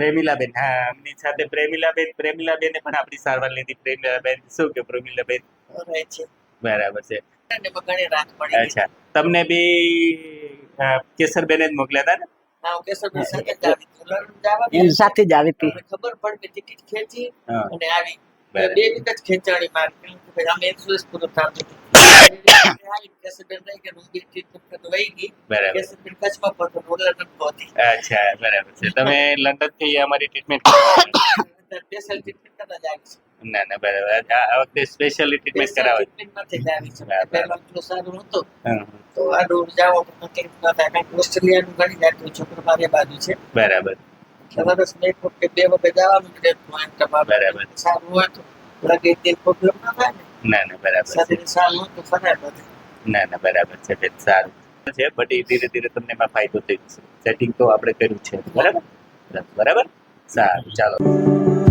પ્રેમિલાબેન, હા, એમની સાથે પ્રેમિલાબેને પણ આપણી સારવાર લીધી. પ્રેમિલાબેન શું કે પ્રેમિલાબેન? રહે છે બરાબર છે. અને ઘણી રાત પડી ગઈ. અચ્છા, તમને બી કેસરબેને જ મોકલ્યા હતા ને? હા, હું કેશવભાઈ સાથે જ આવી હતી. લંડન જવાની એની સાથે જ આવી હતી. અમને ખબર પડી કે ટિકિટ ખેંચી હા. અને આવી. બરાબર. 2 વીક જ ખેંચાણી મારી કે ભાઈ અમે ઇન્સ્યોરન્સ પૂરો થતો હતો. આવી કેશવબેન રહી કે હું બી ટ્રીટમેન્ટ કરતો વહી ગઈ. બરાબર. કેશવબેન કચ્છમાં પહોંચો, હું લંડન પહોંચી. અચ્છા, બરાબર છે. તમે લંડન થી અમારી ટ્રીટમેન્ટ સ્પેશિયલ ટ્રીટમેન્ટ કરતા જ આવી છે. ના ના, બરાબર. આ વખતે સ્પેશિયલી ટ્રીટમેન્ટ સ્પેશિયલ કરાવે. ટ્રીટમેન્ટ નથી જ આવી છે. બરાબર. પહેલા એટલું સારું નહોતું હમ. તો આ રોડ જાઓ તો તકલીફ ન થાય. કારણ કે ઓસ્ટ્રેલિયાનું ઘણી જાતનું છોકરો મારી બાજુ છે. બરાબર. એટલે વર્ષમાં 1 વખત કે 2 વખત જવાનું જ રહેતું હોય. તમારું બરાબર. સારું હોય તો લગી દિલ પ્રોબ્લેમ ન થાય ને. ના ના, બરાબર છે. શરીર સારું હોય તો ફરાય બધે. ના ના, બરાબર છે બેન, સારું છે. બટ એ ધીરે ધીરે તમને એમાં ફાયદો થઈ જશે. સેટિંગ તો આપણે કર્યું છે. બરાબર બરાબર, સારું, ચાલો.